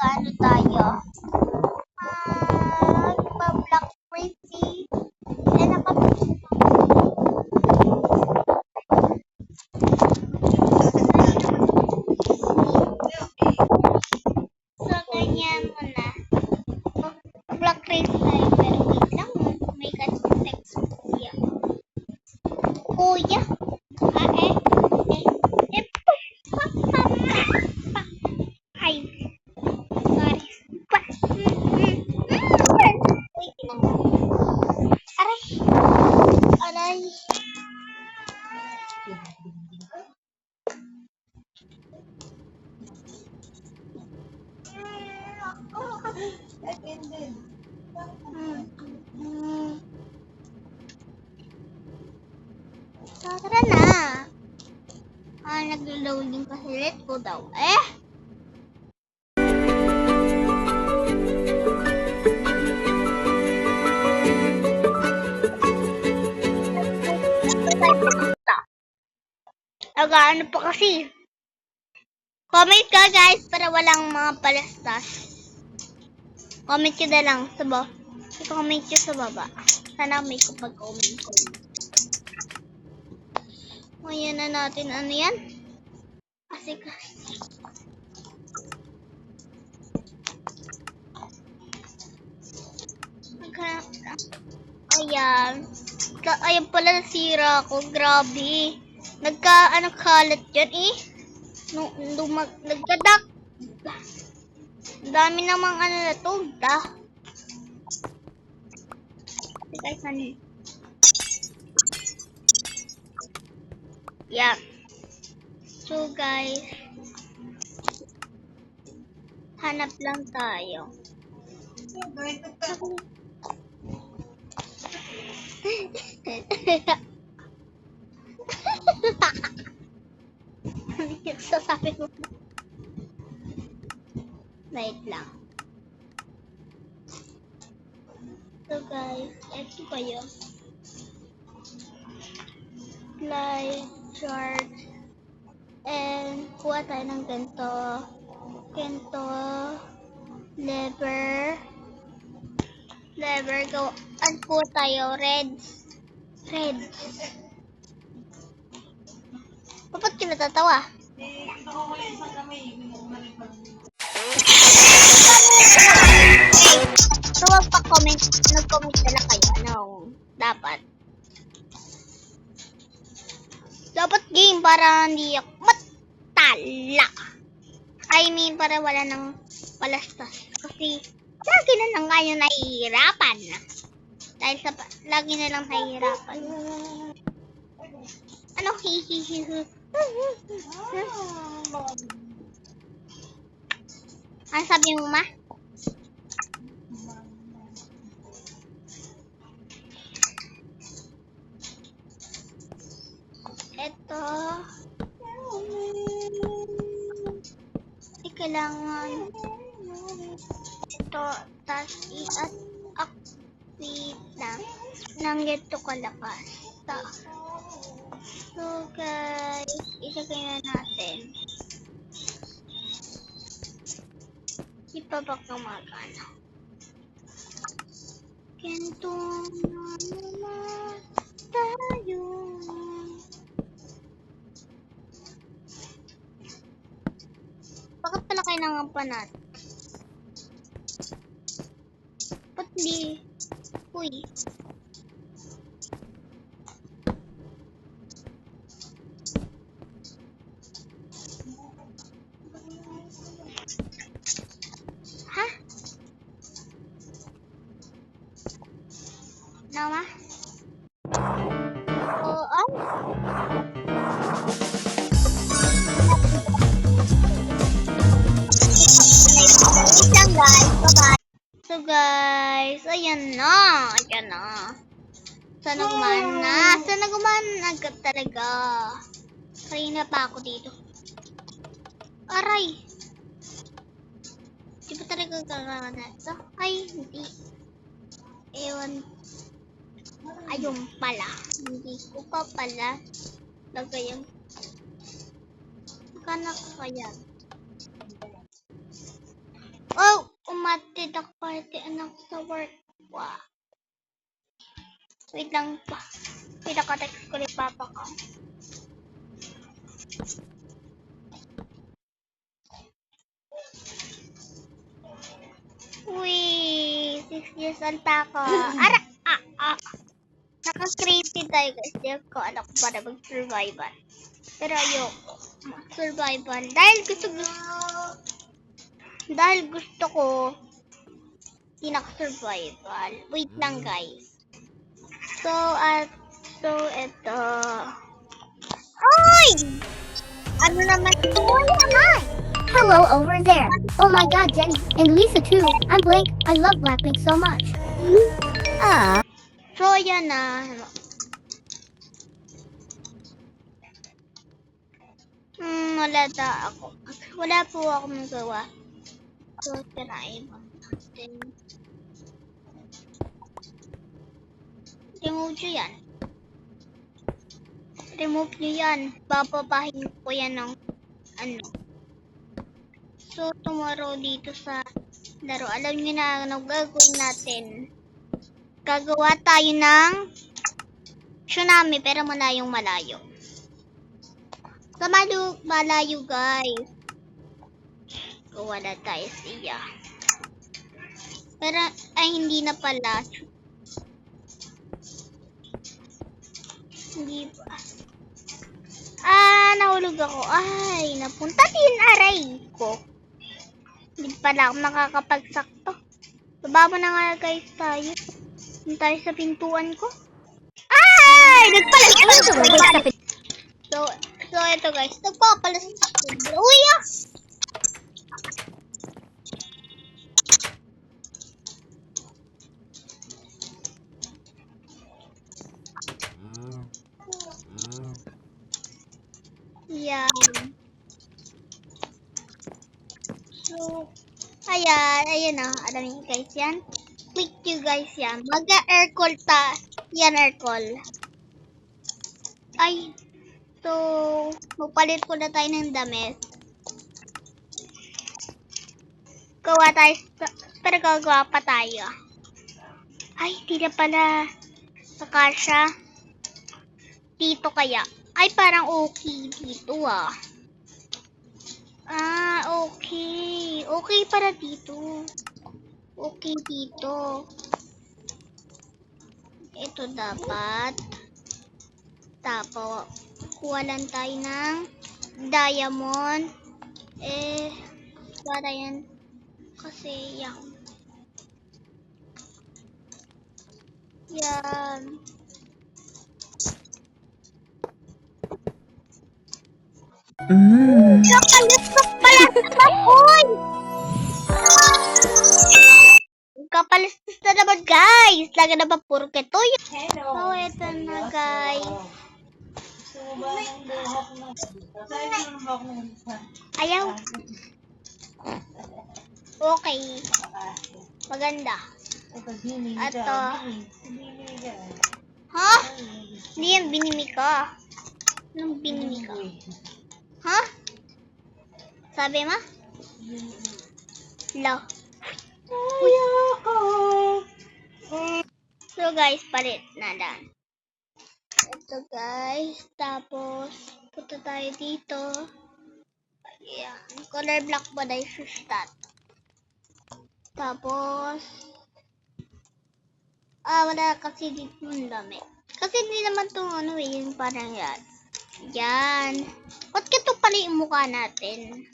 Magkano tayo? Magpa-black crazy. So, ganyan mo na. Black crazy tayo, pero wait lang. May text kuya. Kuya? Ay, sorry. Wait lang. Aray. Aray. So, tara na. Nag-loading kasi. Let's go daw. Ano pa kasi? Comment ka guys para walang mga palastas. Comment nyo na lang sa baba. I-comment nyo sa baba. Sana may kapag-comment ko. Ngayon na natin ano yan? Kasi ayan. Ayan pala nasira ako. Grabe. Kalat yan eh. Nagkadak. Dami namang na to. Guys, ano? Yeah. So guys, hanap lang tayo. Sasabi mo. Wait lang. So guys, ito pa yun. Fly, charge, and kuha tayo ng ganito. Lever, go. At kuha tayo, reds. Ba't ka natatawa? So, nag-comment na kayo. Ano, dapat game para hindi ako matala. I mean, para wala nang palastas. Kasi, lagi na lang kayo nahihirapan. Dahil sa, lagi na lang nahihirapan. Ano, hihihihi. Ano sabi mo, ma? Ito. Kailangan ito, tas i-activate ng ganito kalakas. So guys, isagay na natin. Di pa ba kumagana? Ganito na tayo. Bakit pala kailangan pa natin? Ba't di? Uy. Ha? Nama? So guys, ayan na. Sana gumana agad talaga. Kanina pa ako dito. Aray! Di ba talaga gagana ito? Ay, hindi. Ewan. Ayun pala. Hindi ko pa pala lagay yung magkana ko kaya. Oh, umatid ako party anak sa work. Wow. Wait lang pa. Pinaka-text ko ni Papa ko. Uy, 6 years old pa ako. Ara! Naka-crazy tayo guys. Di ako anak ko para mag-survival. Pero ayoko. Survival. Dahil gusto ko hindi naka-survival. Wait lang guys. So, ito. Ay! Ano naman? Uy, naman! Hello over there. Oh my god, Jenny. And Lisa too. I'm Blake. I love Blackpink so much. So, yan na. Wala po ako magawa. So, tirain mo natin. Remove nyo yan. Remove nyo yan. Bababahin ko yan ng ano. So, tomorrow dito sa laro. Alam nyo na ano gagawin natin. Gagawa tayo ng tsunami pero malayo. Sa malayo guys. Gawa na tayo siya. Pero, ay hindi na pala. Hindi ba? Nahulog ako. Ay, napunta din aray ko. Hindi pala ako nakakapagsakto. Baba mo na nga guys tayo. Hindi tayo sa pintuan ko. Ay! Nagpalas! So ito guys. Nagpapalas. Uy! Yan. So, ayan na. Alam niyo guys yan. Quick you guys yan. Mag-air call ta. Yan air call. Ay. So, magpalit ko na tayo ng damit. Gawa tayo. Pero gagawa pa tayo. Ay, hindi na pala. Sakasya. Dito kaya. Ay, parang okay dito ah. Okay. Okay para dito. Okay dito. Ito dapat. Tapos, kuha lang tayo ng diamond. Para yan. Kasi yan. Yan. Kapalistok pala sa uy! Kapalistos na naman guys! Laga na ba puro keto yun? So, ito na guys. Ayaw. Okay. Maganda. Ato. Ha? Hindi yan binimi ka. Anong binimi ka? Ha? Sabi mo? Lo. So guys, palit na lang. Ito guys. Tapos, punta tayo dito. Ayan. Color black ba dahil start? Tapos, wala kasi dito ng damit. Kasi hindi naman itong ano yung parang yan. Yan. Ba't kito pala yung mukha natin?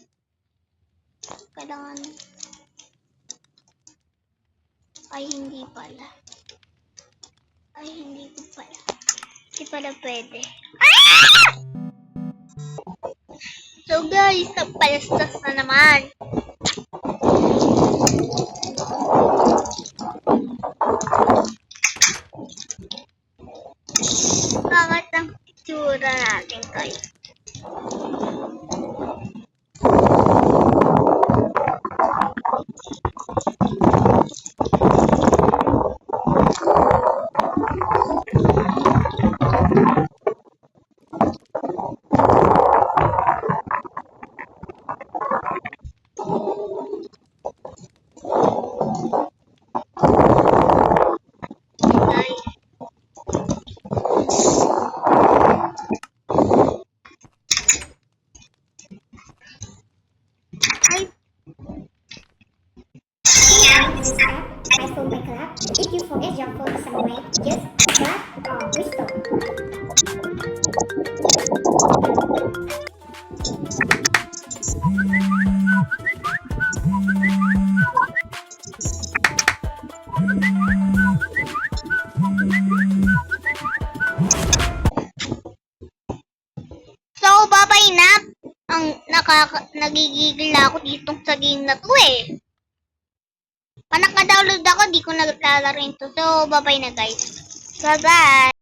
Kailangan. Ay, hindi pala. Ay, hindi ko pala. Hindi pala pwede. Ah! So guys, nagpalastas na naman. Bakit ang itsura natin guys? this app, iPhone by Clap. If you forget your phone somewhere, just clap or whistle. So, bye-bye na. Nagigigil na ako ditong sa game na to eh. Pa naka-download ako, di ko naglalaro ito. So, bye-bye na guys. Bye-bye.